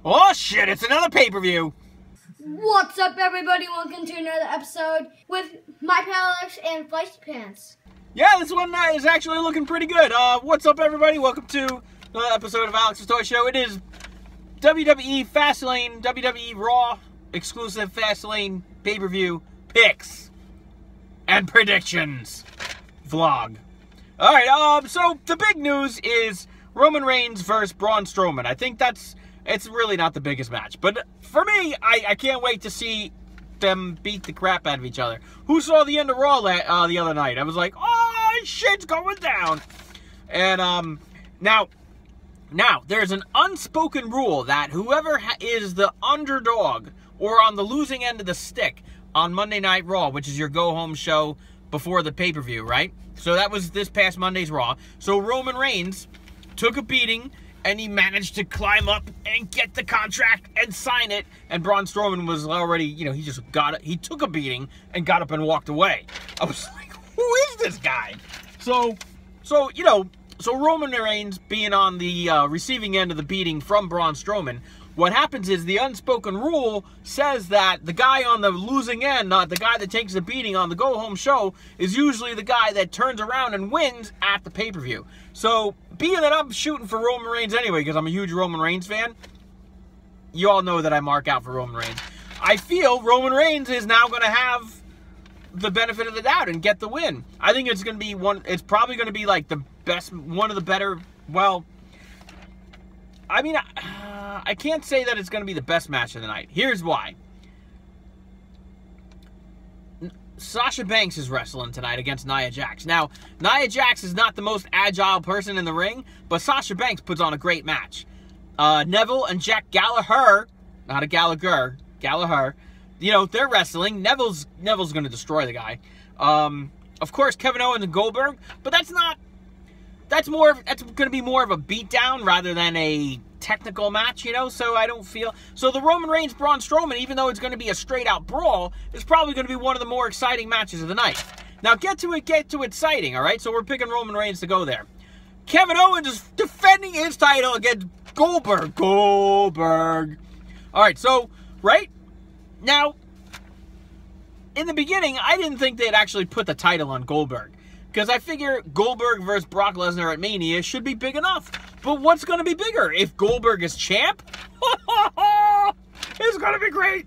Oh shit, it's another pay-per-view! What's up, everybody? Welcome to another episode with my pal Alex and Feisty Pants. Yeah, this one is actually looking pretty good. What's up, everybody? Welcome to another episode of Alex's Toy Show. It is WWE Fastlane, WWE Raw exclusive Fastlane pay-per-view picks and predictions vlog. Alright, so the big news is Roman Reigns versus Braun Strowman. I think it's really not the biggest match. But for me, I can't wait to see them beat the crap out of each other. Who saw the end of Raw the other night? I was like, oh, shit's going down. And now, there's an unspoken rule that whoever is the underdog or on the losing end of the stick on Monday Night Raw, which is your go-home show before the pay-per-view, right? So that was this past Monday's Raw. So Roman Reigns took a beating, and he managed to climb up and get the contract and sign it. And Braun Strowman was already, he just got it. He took a beating and got up and walked away. I was like, who is this guy? So Roman Reigns being on the receiving end of the beating from Braun Strowman, what happens is the unspoken rule says that the guy on the losing end, not the guy that takes the beating on the go-home show, is usually the guy that turns around and wins at the pay-per-view. So, being that I'm shooting for Roman Reigns anyway, because I'm a huge Roman Reigns fan, you all know that I mark out for Roman Reigns. I feel Roman Reigns is now going to have the benefit of the doubt and get the win. I think it's going to be it's probably going to be like the best, one of the better, well, I mean, I can't say that it's going to be the best match of the night. Here's why. Sasha Banks is wrestling tonight against Nia Jax. Now, Nia Jax is not the most agile person in the ring, but Sasha Banks puts on a great match. Neville and Jack Gallagher, not a Gallagher, Gallagher, they're wrestling. Neville's going to destroy the guy. Of course, Kevin Owens and Goldberg, but that's going to be more of a beatdown rather than a technical match, so I don't feel... So the Roman Reigns Braun Strowman, even though it's going to be a straight-out brawl, is probably going to be one of the more exciting matches of the night. Now, get to exciting, all right? So we're picking Roman Reigns to go there. Kevin Owens is defending his title against Goldberg. Goldberg. All right, so, right? Now, in the beginning, I didn't think they'd actually put the title on Goldberg, because I figure Goldberg versus Brock Lesnar at Mania should be big enough. But what's going to be bigger? If Goldberg is champ? It's going to be great.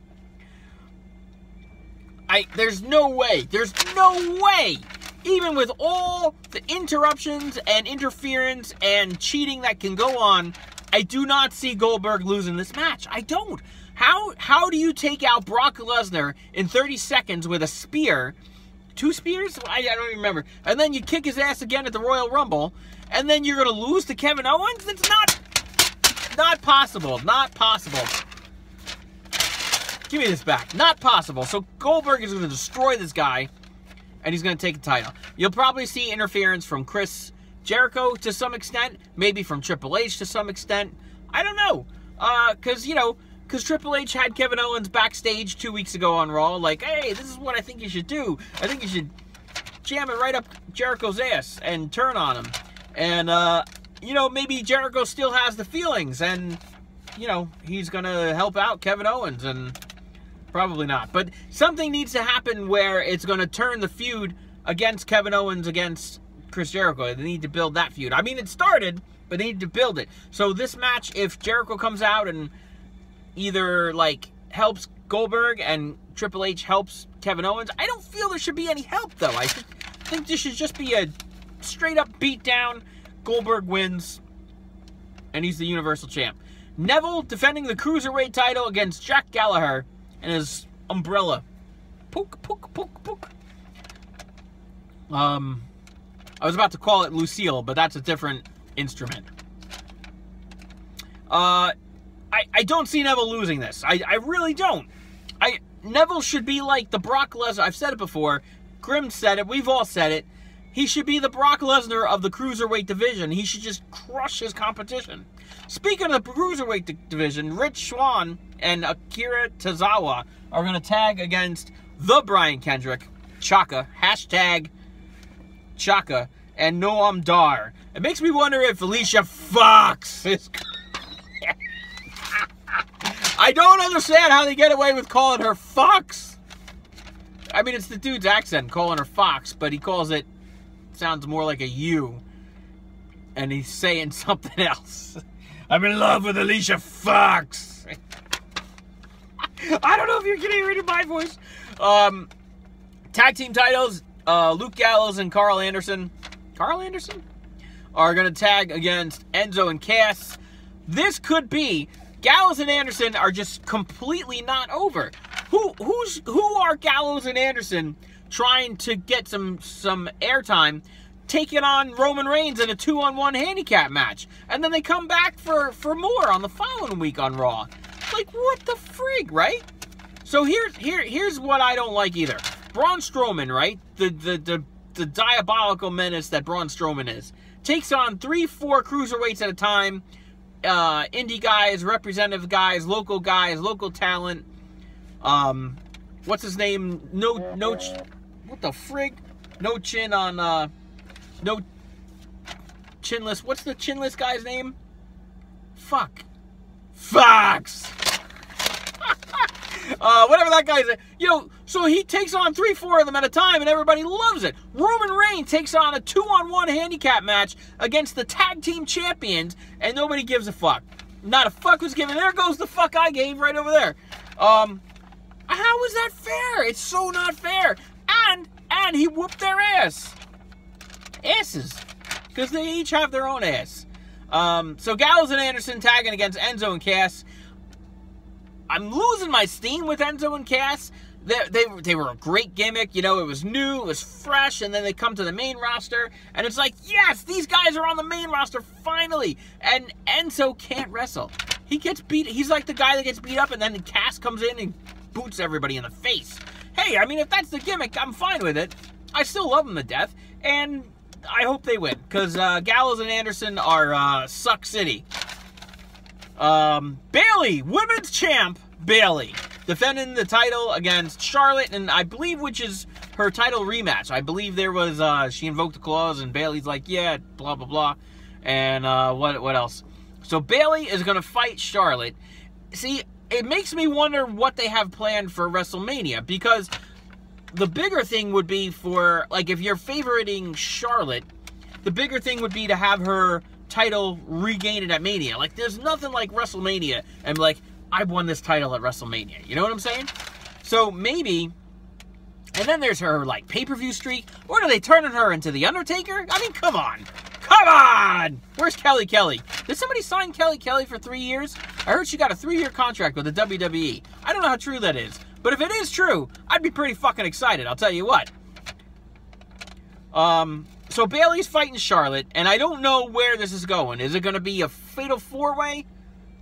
There's no way. There's no way. Even with all the interruptions and interference and cheating that can go on, I do not see Goldberg losing this match. I don't. How do you take out Brock Lesnar in 30 seconds with a spear? 2 spears? I don't even remember. And then you kick his ass again at the Royal Rumble, and then you're going to lose to Kevin Owens? That's not possible. Not possible. Give me this back. Not possible. So Goldberg is going to destroy this guy, and he's going to take the title. You'll probably see interference from Chris Jericho to some extent, maybe from Triple H to some extent. I don't know. Because Triple H had Kevin Owens backstage 2 weeks ago on Raw, like, hey, this is what I think you should do. I think you should jam it right up Jericho's ass and turn on him. And, maybe Jericho still has the feelings, and, he's going to help out Kevin Owens, and probably not. But something needs to happen where it's going to turn the feud against Kevin Owens against Chris Jericho. They need to build that feud. I mean, it started, but they need to build it. So this match, if Jericho comes out and either, helps Goldberg and Triple H helps Kevin Owens, I don't feel there should be any help, though. I think this should just be a straight-up beatdown. Goldberg wins, and he's the Universal Champ. Neville defending the Cruiserweight title against Jack Gallagher and his umbrella. Poke, poke, poke, poke. I was about to call it Lucille, but that's a different instrument. I don't see Neville losing this. I really don't. Neville should be like the Brock Lesnar. I've said it before. Grimm said it. We've all said it. He should be the Brock Lesnar of the Cruiserweight division. He should just crush his competition. Speaking of the Cruiserweight division, Rich Swann and Akira Tozawa are going to tag against the Brian Kendrick, Chaka, hashtag Chaka, and Noam Dar. It makes me wonder if Alicia Fox is... I don't understand how they get away with calling her Fox. I mean, it's the dude's accent calling her Fox, but he calls it, sounds more like a U. And he's saying something else. I'm in love with Alicia Fox. I don't know if you're getting rid of my voice. Tag team titles, Luke Gallows and Carl Anderson. Carl Anderson? Are going to tag against Enzo and Cass. This could be, Gallows and Anderson are just completely not over. Who are Gallows and Anderson trying to get some airtime, taking on Roman Reigns in a 2-on-1 handicap match? And then they come back for more on the following week on Raw. Like, what the frig, right? So here's what I don't like either. Braun Strowman, right? The diabolical menace that Braun Strowman is, takes on 3-4 cruiserweights at a time. Indie guys, representative guys, local talent. What's his name? What the frig? No chin on, no chinless. What's the chinless guy's name? Fuck. Fox! Whatever that guy's, so he takes on 3-4 of them at a time, and everybody loves it. Roman Reigns takes on a 2-on-1 handicap match against the tag team champions, and nobody gives a fuck. Not a fuck was given. There goes the fuck I gave right over there. How is that fair? It's so not fair. And he whooped their ass. Asses. Because they each have their own ass. So Gallows and Anderson tagging against Enzo and Cass. I'm losing my steam with Enzo and Cass. They were a great gimmick. It was new, it was fresh, and then they come to the main roster, and it's like, yes, these guys are on the main roster, finally. And Enzo can't wrestle. He gets beat. He's like the guy that gets beat up, and then Cass comes in and boots everybody in the face. Hey, I mean, if that's the gimmick, I'm fine with it. I still love them to death, and I hope they win, because Gallows and Anderson are Suck City. Bayley, women's champ, Bayley, defending the title against Charlotte, and I believe which is her title rematch. I believe there was, she invoked the clause, and Bayley's like, yeah, blah, blah, blah. And, what else? So Bayley is going to fight Charlotte. See, it makes me wonder what they have planned for WrestleMania, because the bigger thing would be for, like, if you're favoriting Charlotte, the bigger thing would be to have her title regained at Mania. Like, there's nothing like WrestleMania and like, I won this title at WrestleMania. You know what I'm saying? So maybe, and then there's her, like, pay-per-view streak. Or are they turning her into The Undertaker? I mean, come on. Come on! Where's Kelly Kelly? Did somebody sign Kelly Kelly for 3 years? I heard she got a 3-year contract with the WWE. I don't know how true that is. But if it is true, I'd be pretty fucking excited, I'll tell you what. So Bayley's fighting Charlotte, and I don't know where this is going. Is it going to be a fatal 4-way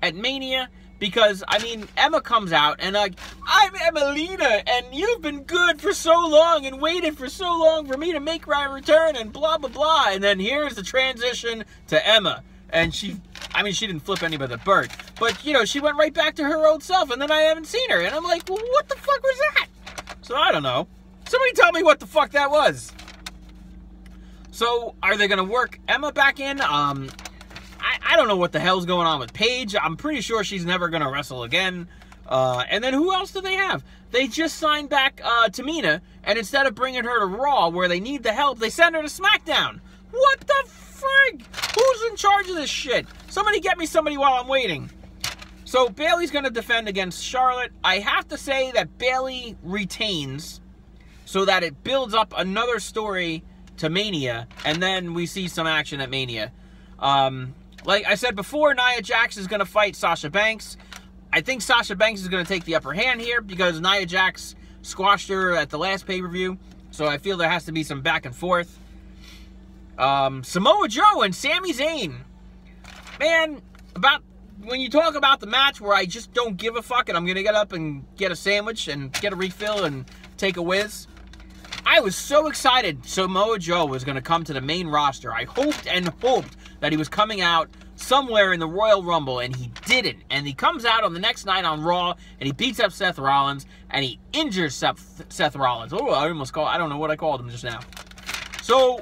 at Mania? Because, I mean, Emma comes out, and like, I'm Emelina, and you've been good for so long, and waited for so long for me to make my return, and blah, blah, blah. And then here's the transition to Emma. And she didn't flip anybody the bird. But, she went right back to her old self, and then I haven't seen her. And I'm like, well, what the fuck was that? So, I don't know. Somebody tell me what the fuck that was. So, are they going to work Emma back in? I don't know what the hell's going on with Paige. I'm pretty sure she's never going to wrestle again. And then who else do they have? They just signed back Tamina, and instead of bringing her to Raw, where they need the help, they send her to SmackDown. What the frig? Who's in charge of this shit? Somebody get me somebody while I'm waiting. So Bayley's going to defend against Charlotte. I have to say that Bayley retains so that it builds up another story to Mania, and then we see some action at Mania. Like I said before, Nia Jax is going to fight Sasha Banks. I think Sasha Banks is going to take the upper hand here because Nia Jax squashed her at the last pay-per-view. So I feel there has to be some back and forth. Samoa Joe and Sami Zayn. Man, when you talk about the match where I just don't give a fuck and I'm going to get up and get a sandwich and get a refill and take a whiz, I was so excited Samoa Joe was going to come to the main roster. I hoped and hoped that he was coming out somewhere in the Royal Rumble, and he didn't. And he comes out on the next night on Raw, and he beats up Seth Rollins, and he injures Seth Rollins. Oh, I don't know what I called him just now. So,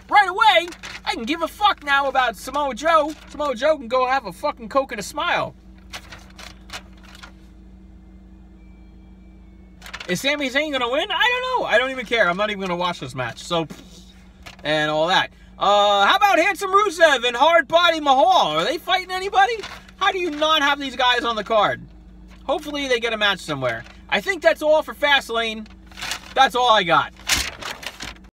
right away, I can give a fuck now about Samoa Joe. Samoa Joe can go have a fucking Coke and a smile. Is Sami Zayn going to win? I don't know. I don't even care. I'm not even going to watch this match. So, and all that. How about Handsome Rusev and Hard Body Mahal? Are they fighting anybody? How do you not have these guys on the card? Hopefully they get a match somewhere. I think that's all for Fastlane. That's all I got.